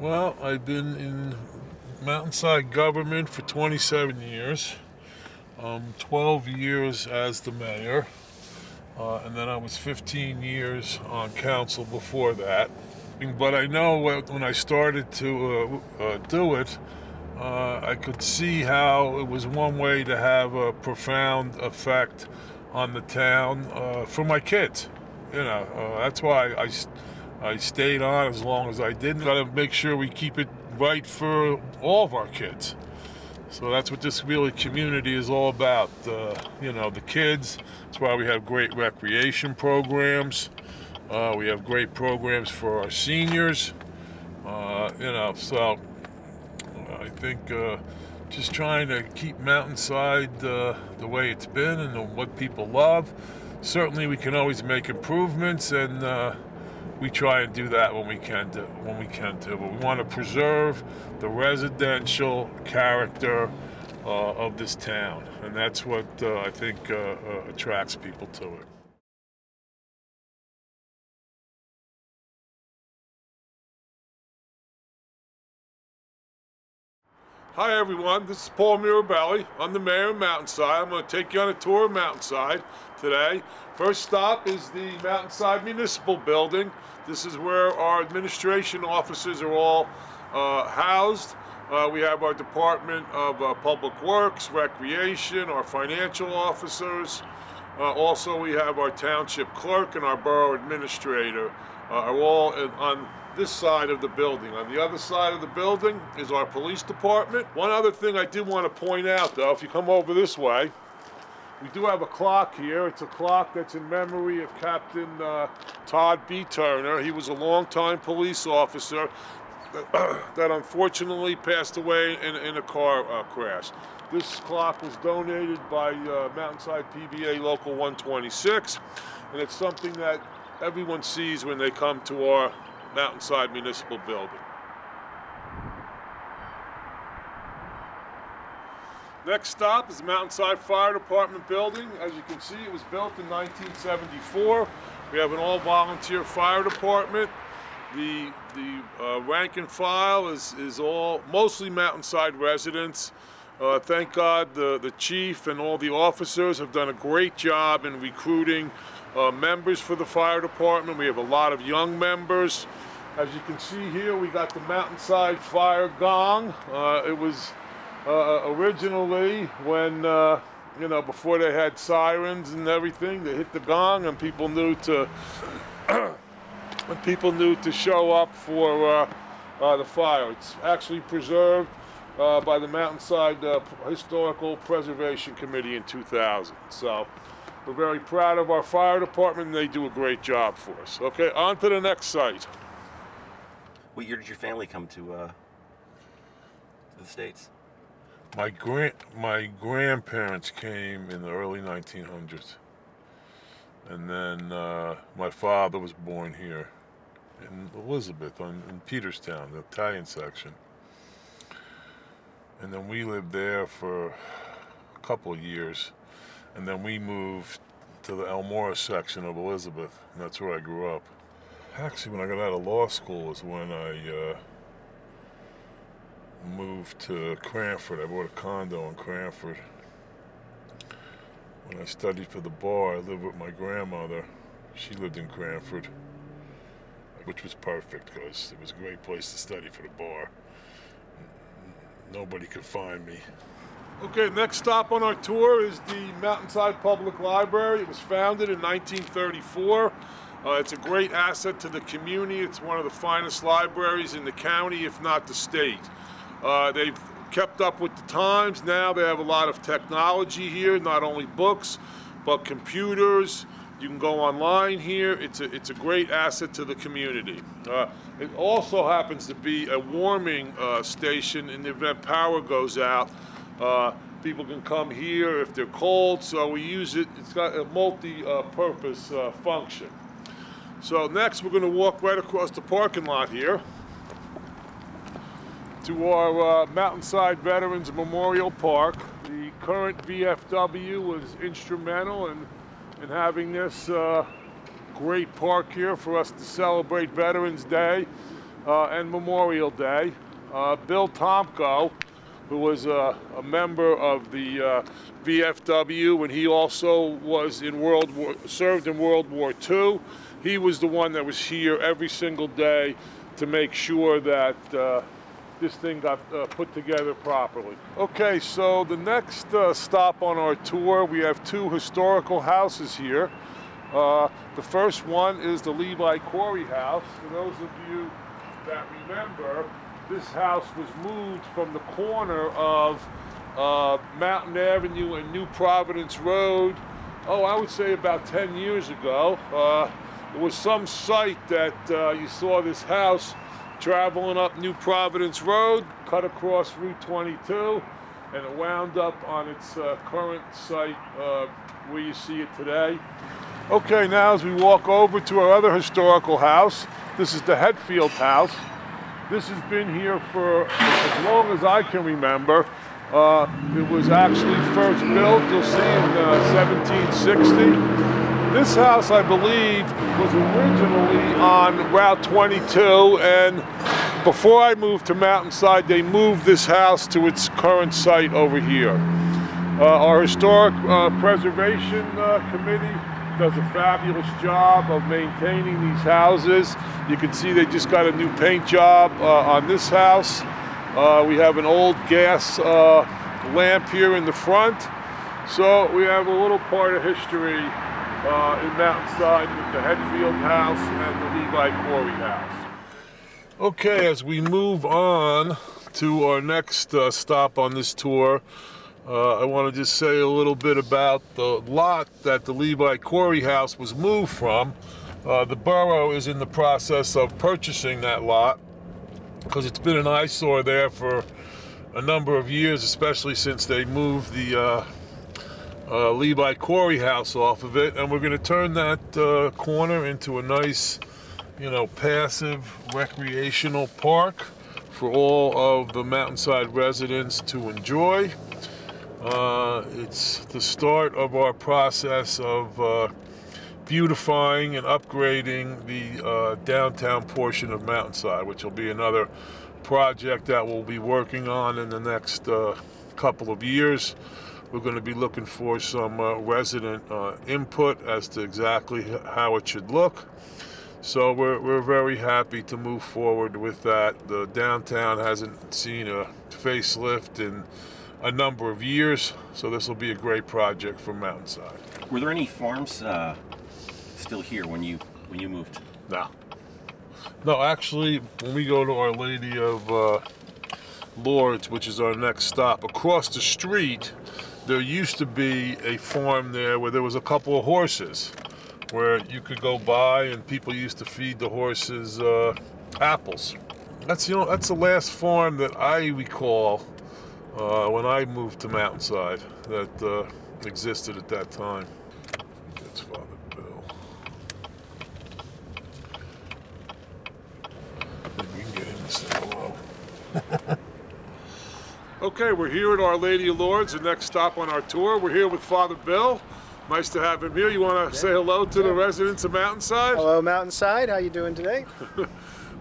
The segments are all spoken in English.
Well, I've been in Mountainside government for 27 years, 12 years as the mayor, and then I was 15 years on council before that. But I know when I started to do it, I could see how it was one way to have a profound effect on the town for my kids. That's why I stayed on as long as I did. Got to make sure we keep it right for all of our kids. So that's what this really community is all about. The kids. That's why we have great recreation programs. We have great programs for our seniors. So I think just trying to keep Mountainside the way it's been and what people love. Certainly we can always make improvements, and we try and do that when we can do. But we want to preserve the residential character of this town, and that's what I think attracts people to it. Hi everyone, this is Paul Mirabelli. I'm the mayor of Mountainside. I'm going to take you on a tour of Mountainside today. First stop is the Mountainside Municipal Building. This is where our administration offices are all housed. We have our Department of Public Works, Recreation, our financial officers. Also we have our township clerk and our borough administrator are all on this side of the building. On the other side of the building is our police department. One other thing I did want to point out, though, if you come over this way, we do have a clock here. It's a clock that's in memory of Captain Todd B. Turner. He was a longtime police officer that unfortunately passed away in a car crash. This clock was donated by Mountainside PBA Local 126, and it's something that everyone sees when they come to our Mountainside Municipal Building. Next stop is the Mountainside Fire Department Building. As you can see, it was built in 1974. We have an all-volunteer fire department. The rank and file is all mostly Mountainside residents. Thank God the chief and all the officers have done a great job in recruiting members for the fire department. We have a lot of young members. As you can see here, we got the Mountainside Fire Gong. It was originally when, before they had sirens and everything, they hit the gong and people knew to show up for the fire. It's actually preserved by the Mountainside Historical Preservation Committee in 2000. So we're very proud of our fire department, and they do a great job for us. Okay, on to the next site. What year did your family come to the States? My grandparents came in the early 1900s, and then my father was born here in Elizabeth, in Peterstown, the Italian section. And then we lived there for a couple of years, and then we moved to the Elmora section of Elizabeth, and that's where I grew up. Actually, when I got out of law school is when I moved to Cranford. I bought a condo in Cranford. When I studied for the bar, I lived with my grandmother. She lived in Cranford, which was perfect because it was a great place to study for the bar. Nobody could find me. Okay, next stop on our tour is the Mountainside Public Library. It was founded in 1934. It's a great asset to the community. It's one of the finest libraries in the county, if not the state. They've kept up with the times. Now they have a lot of technology here, not only books, but computers. You can go online here. It's a great asset to the community. It also happens to be a warming station in the event power goes out. People can come here if they're cold, so we use it. It's got a multi-purpose function. So next we're going to walk right across the parking lot here to our Mountainside Veterans Memorial Park. The current VFW was instrumental in having this great park here for us to celebrate Veterans Day. and Memorial Day. Bill Tomko, who was a member of the VFW, and he also was in served in World War II. He was the one that was here every single day to make sure that this thing got put together properly. Okay, so the next stop on our tour, we have two historical houses here. The first one is the Levi Corey house. For those of you that remember, this house was moved from the corner of Mountain Avenue and New Providence Road, I would say about 10 years ago. It was some site that you saw this house traveling up New Providence Road, cut across Route 22, and it wound up on its current site where you see it today. Okay, now as we walk over to our other historical house, this is the Hetfield house. This has been here for as long as I can remember. It was actually first built, you'll see, in 1760. This house, I believe, was originally on Route 22, and before I moved to Mountainside, they moved this house to its current site over here. Our Historic Preservation Committee does a fabulous job of maintaining these houses. You can see they just got a new paint job on this house. We have an old gas lamp here in the front. So we have a little part of history in Mountainside with the Hetfield house and the Levi Corey house. Okay, as we move on to our next stop on this tour, I want to just say a little bit about the lot that the Levi Corey house was moved from. The borough is in the process of purchasing that lot because it's been an eyesore there for a number of years, especially since they moved the Levi Corey house off of it, and we're going to turn that corner into a nice, passive recreational park for all of the Mountainside residents to enjoy. It's the start of our process of beautifying and upgrading the downtown portion of Mountainside, which will be another project that we'll be working on in the next couple of years. We're going to be looking for some resident input as to exactly how it should look. So we're very happy to move forward with that. The downtown hasn't seen a facelift in a number of years, so this will be a great project for Mountainside. Were there any farms still here when you moved? No, actually, when we go to Our Lady of Lourdes, which is our next stop, across the street, there used to be a farm there where there was a couple of horses, where you could go by and people used to feed the horses apples. That's the last farm that I recall when I moved to Mountainside that existed at that time. That's Father Bill. Maybe we can get him to say hello. Okay, we're here at Our Lady of Lourdes, the next stop on our tour. We're here with Father Bill. Nice to have him here. You want to say hello to the residents of Mountainside? Hello, Mountainside. How you doing today?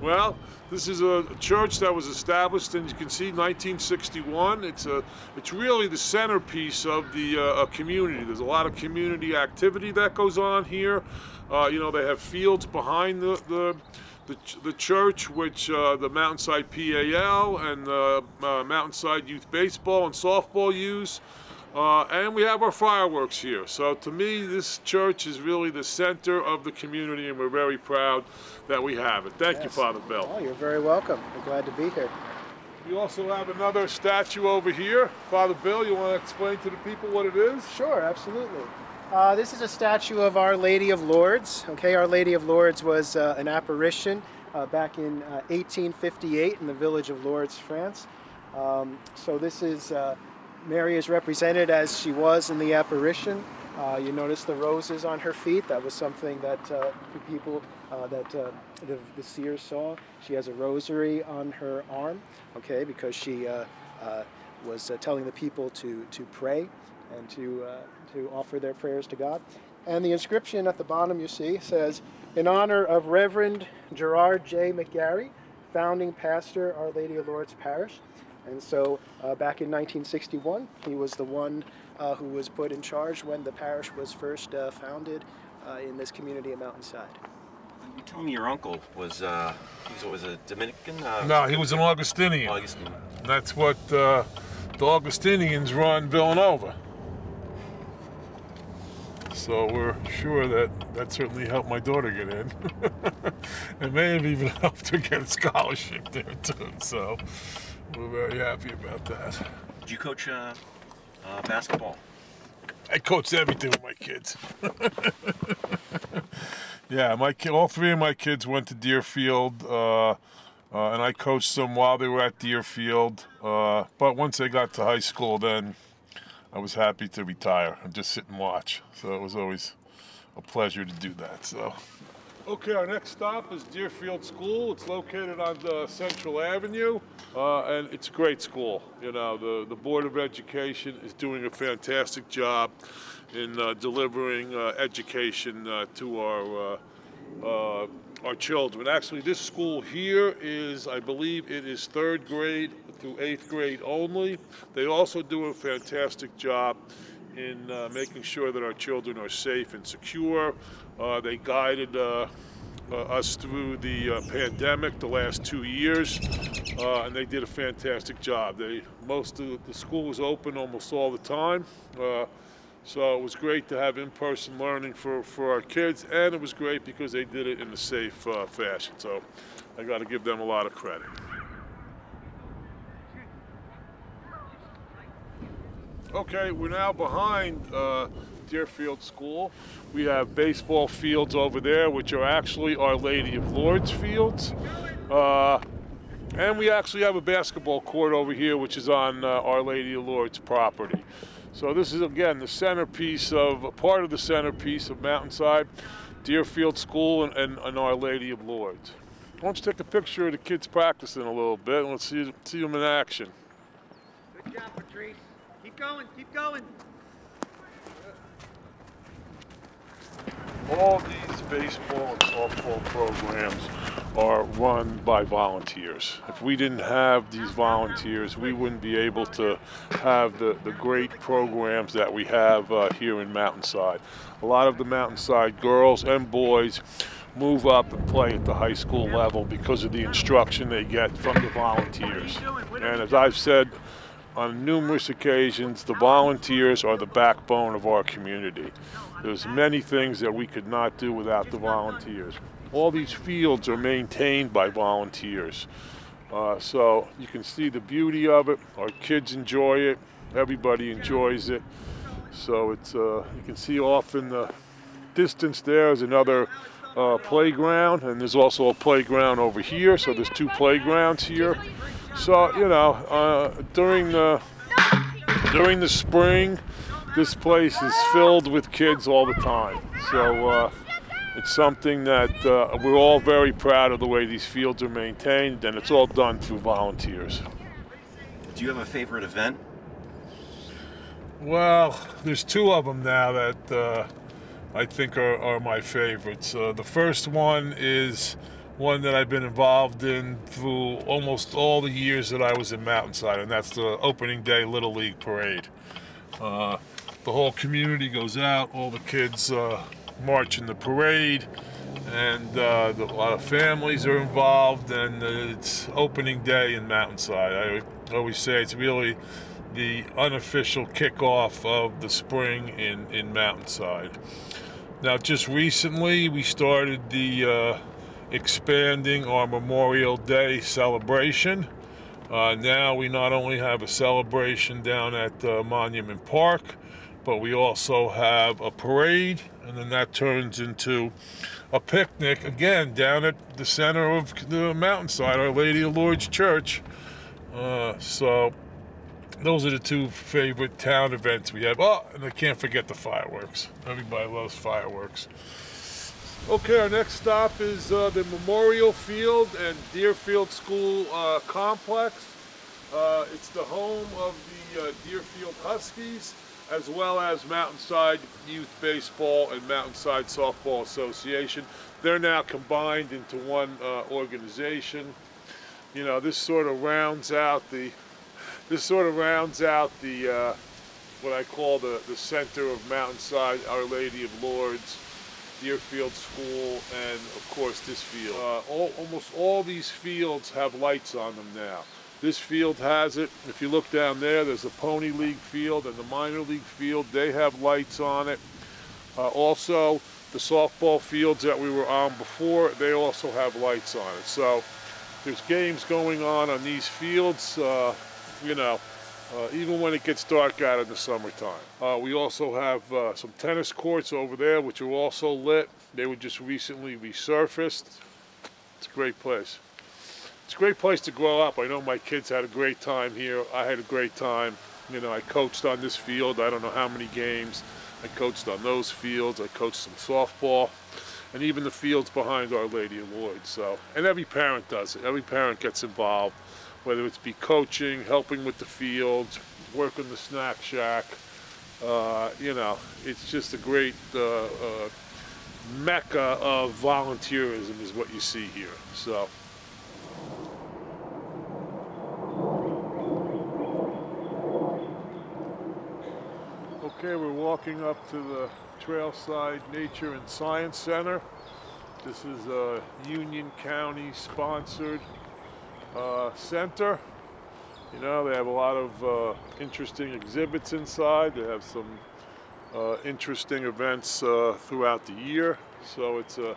Well, this is a church that was established in, you can see, 1961. It's really the centerpiece of the community. There's a lot of community activity that goes on here. They have fields behind the church, which the Mountainside PAL and Mountainside Youth Baseball and Softball use. And we have our fireworks here. So to me, this church is really the center of the community, and we're very proud that we have it. Thank you, Father Bill. Oh, you're very welcome. We're glad to be here. We also have another statue over here. Father Bill, you want to explain to the people what it is? Sure, absolutely. This is a statue of Our Lady of Lourdes. Okay, Our Lady of Lourdes was an apparition back in 1858 in the village of Lourdes, France. So this is Mary is represented as she was in the apparition. You notice the roses on her feet. That was something that the people, the seers saw. She has a rosary on her arm, okay, because she was telling the people to pray and to offer their prayers to God. And the inscription at the bottom, you see, says, "In honor of Reverend Gerard J. McGarry, founding pastor, Our Lady of Lourdes Parish. And so back in 1961, he was the one who was put in charge when the parish was first founded in this community at Mountainside. You tell me your uncle was a Dominican? No, he was an Augustinian. Augustine. That's what the Augustinians run Villanova. So we're sure that certainly helped my daughter get in. It may have even helped her get a scholarship there too. So we're very happy about that. Did you coach basketball? I coached everything with my kids. Yeah, all three of my kids went to Deerfield, and I coached them while they were at Deerfield. But once they got to high school, then I was happy to retire and just sit and watch. So it was always a pleasure to do that. So, okay, our next stop is Deerfield School. It's located on Central Avenue, and it's a great school. You know, the Board of Education is doing a fantastic job in delivering education to our children. Actually, this school here is, I believe, it is 3rd grade through 8th grade only. They also do a fantastic job in making sure that our children are safe and secure. They guided us through the pandemic the last 2 years, and they did a fantastic job. Most of the school was open almost all the time. So it was great to have in-person learning for our kids, and it was great because they did it in a safe fashion. So I got to give them a lot of credit. Okay, we're now behind Deerfield School. We have baseball fields over there, which are actually Our Lady of Lourdes fields. And we actually have a basketball court over here, which is on Our Lady of Lourdes property. So this is, again, the centerpiece part of the centerpiece of Mountainside, Deerfield School and Our Lady of Lourdes. Why don't you take a picture of the kids practicing a little bit, and let's see them in action. Good job, Patrice. Keep going, keep going. All these baseball and softball programs are run by volunteers. If we didn't have these volunteers, we wouldn't be able to have the great programs that we have here in Mountainside. A lot of the Mountainside girls and boys move up and play at the high school level because of the instruction they get from the volunteers. And as I've said on numerous occasions, the volunteers are the backbone of our community. There's many things that we could not do without the volunteers. All these fields are maintained by volunteers. So you can see the beauty of it. Our kids enjoy it. Everybody enjoys it. So it's you can see off in the distance there is another playground, and there's also a playground over here. So there's 2 playgrounds here. So, you know, during the spring, this place is filled with kids all the time. So it's something that we're all very proud of the way these fields are maintained, and it's all done through volunteers. Do you have a favorite event? Well, there's 2 of them now that I think are my favorites. The first one is one that I've been involved in through almost all the years that I was in Mountainside, and that's the opening day Little League Parade. The whole community goes out, all the kids march in the parade, and a lot of families are involved, and it's opening day in Mountainside. I always say it's really the unofficial kickoff of the spring in Mountainside. Now, just recently we started the expanding our Memorial Day celebration. Now we not only have a celebration down at Monument Park, but we also have a parade, and then that turns into a picnic again down at the center of the Mountainside, Our Lady of Lourdes Church. So those are the 2 favorite town events we have. Oh, and I can't forget the fireworks. Everybody loves fireworks. Okay, our next stop is the Memorial Field and Deerfield School complex. It's the home of the Deerfield Huskies, as well as Mountainside Youth Baseball and Mountainside Softball Association. They're now combined into one organization. You know, this sort of rounds out the what I call the center of Mountainside, Our Lady of Lourdes, Deerfield School, and of course this field. Almost all these fields have lights on them now. This field has it. If you look down there, there's a Pony League field and the minor league field. They have lights on it. Also, the softball fields that we were on before, they also have lights on it. So there's games going on these fields, you know, even when it gets dark out in the summertime. We also have some tennis courts over there, which are also lit. They were just recently resurfaced. It's a great place. It's a great place to grow up. I know my kids had a great time here. I had a great time. You know, I coached on this field, I don't know how many games. I coached on those fields. I coached some softball, and even the fields behind Our Lady of Lourdes. So, and every parent does it. Every parent gets involved, whether it's be coaching, helping with the fields, working the snack shack. You know, it's just a great mecca of volunteerism is what you see here. So. Okay, we're walking up to the Trailside Nature and Science Center. This is a Union County sponsored center. You know, they have a lot of interesting exhibits inside. They have some interesting events throughout the year. So it's a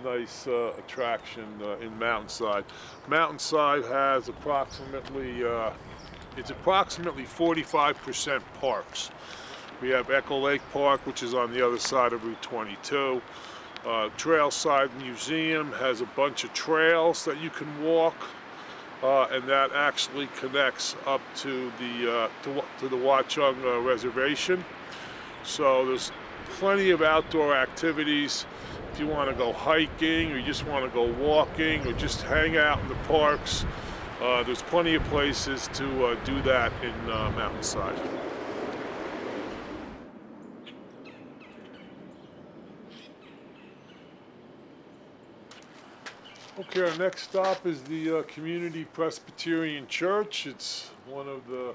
nice attraction in Mountainside. Mountainside has approximately, it's approximately 45% parks. We have Echo Lake Park, which is on the other side of Route 22. Trailside Museum has a bunch of trails that you can walk, and that actually connects up to the Watchung Reservation. So there's plenty of outdoor activities. If you want to go hiking, or you just want to go walking, or just hang out in the parks, there's plenty of places to do that in Mountainside. Okay, our next stop is the Community Presbyterian Church. It's one of the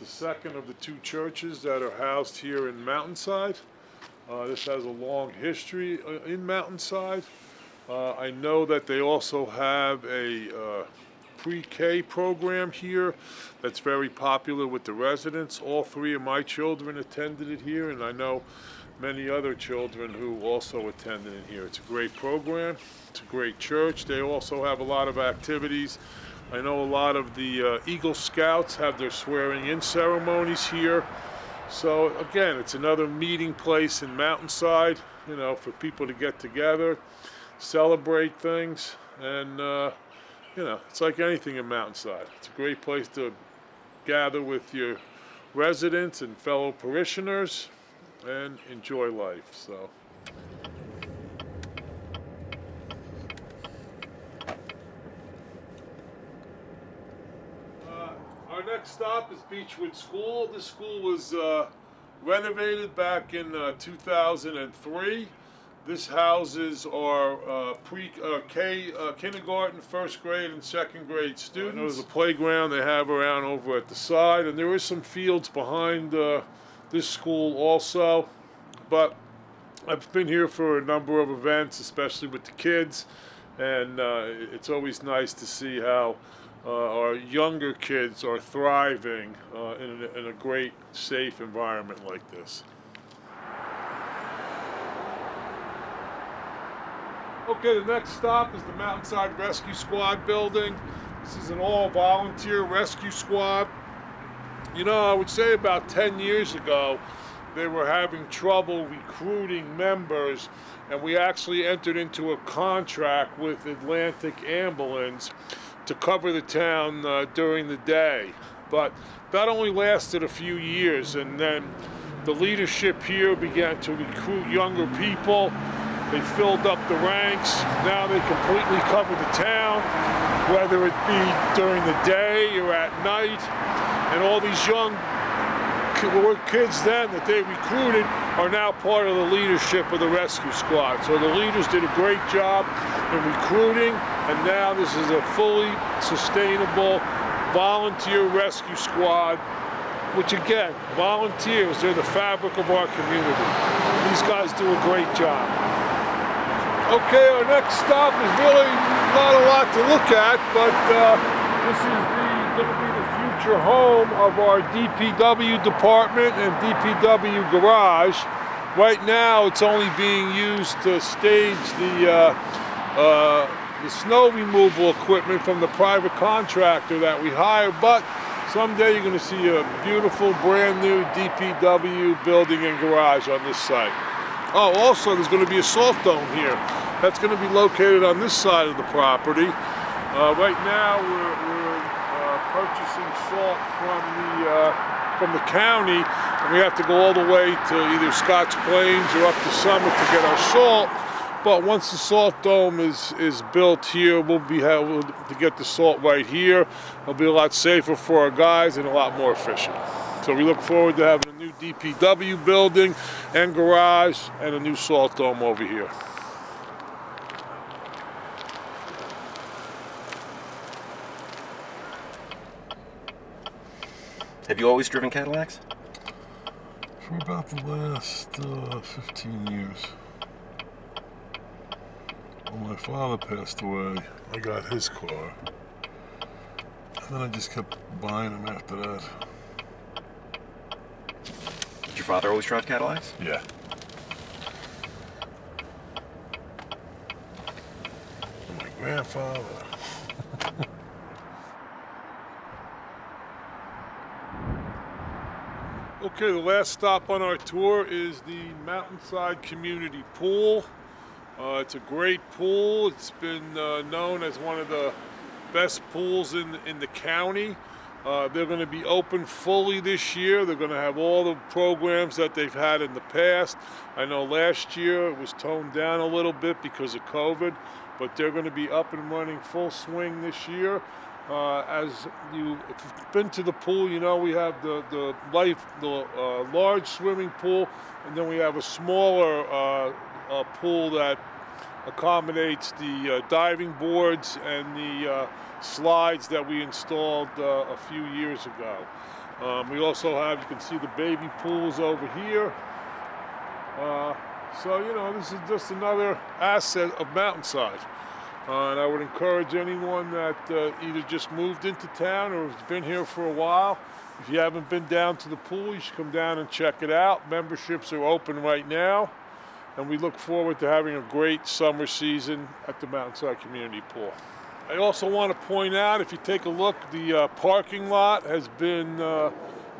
second of the two churches that are housed here in Mountainside. This has a long history in Mountainside. I know that they also have a pre-K program here that's very popular with the residents. All three of my children attended it here, and I know many other children who also attended it here. It's a great program. It's a great church. They also have a lot of activities. I know a lot of the Eagle Scouts have their swearing-in ceremonies here. So again, it's another meeting place in Mountainside, you know, for people to get together, celebrate things, and you know, it's like anything in Mountainside. It's a great place to gather with your residents and fellow parishioners and enjoy life. So. Our next stop is Beechwood School. This school was renovated back in 2003. This houses our kindergarten, first grade, and second grade students. There's a playground they have around over at the side, and there is some fields behind this school also. But I've been here for a number of events, especially with the kids, and it's always nice to see how our younger kids are thriving in a great, safe environment like this. Okay, the next stop is the Mountainside Rescue Squad building. This is an all-volunteer rescue squad. You know, I would say about 10 years ago, they were having trouble recruiting members, and we actually entered into a contract with Atlantic Ambulance to cover the town during the day. But that only lasted a few years, and then the leadership here began to recruit younger people. They filled up the ranks. Now they completely cover the town, whether it be during the day or at night. And all these young kids then that they recruited are now part of the leadership of the rescue squad. So the leaders did a great job in recruiting and now this is a fully sustainable volunteer rescue squad, which again, volunteers, they're the fabric of our community. These guys do a great job. Okay, our next stop is really not a lot to look at, but this is going to be the future home of our DPW department and DPW garage. Right now, it's only being used to stage the snow removal equipment from the private contractor that we hire, but someday you're going to see a beautiful brand new DPW building and garage on this site. Oh, also there's going to be a salt dome here. That's going to be located on this side of the property. Right now we're purchasing salt from the county, and we have to go all the way to either Scotch Plains or up to Summit to get our salt. But once the salt dome is built here, we'll be able to get the salt right here. It'll be a lot safer for our guys and a lot more efficient. So we look forward to having a new DPW building and garage and a new salt dome over here. Have you always driven Cadillacs? For about the last 15 years. When my father passed away, I got his car. And then I just kept buying them after that. Did your father always drive Cadillacs? Yeah. And my grandfather. Okay, the last stop on our tour is the Mountainside Community Pool. It's a great pool. It's been known as one of the best pools in the county. They're going to be open fully this year. They're going to have all the programs that they've had in the past. I know last year it was toned down a little bit because of COVID, but they're going to be up and running full swing this year. If you've been to the pool, you know we have the large swimming pool, and then we have a smaller pool that accommodates the diving boards and the slides that we installed a few years ago. We also have, you can see the baby pools over here. So, you know, this is just another asset of Mountainside. And I would encourage anyone that either just moved into town or has been here for a while, if you haven't been down to the pool, you should come down and check it out. Memberships are open right now, and we look forward to having a great summer season at the Mountainside Community Pool. I also want to point out, if you take a look, the parking lot has been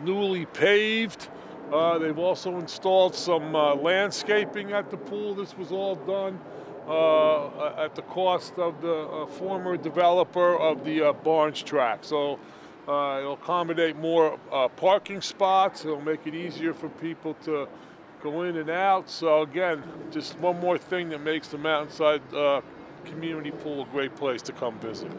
newly paved. They've also installed some landscaping at the pool. This was all done at the cost of the former developer of the Barnes track. So it'll accommodate more parking spots. It'll make it easier for people to go in and out. So again, just one more thing that makes the Mountainside Community Pool a great place to come visit.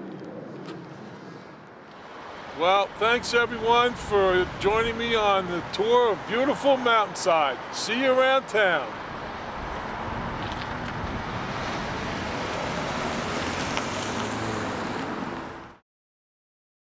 Well, thanks everyone for joining me on the tour of beautiful Mountainside. See you around town.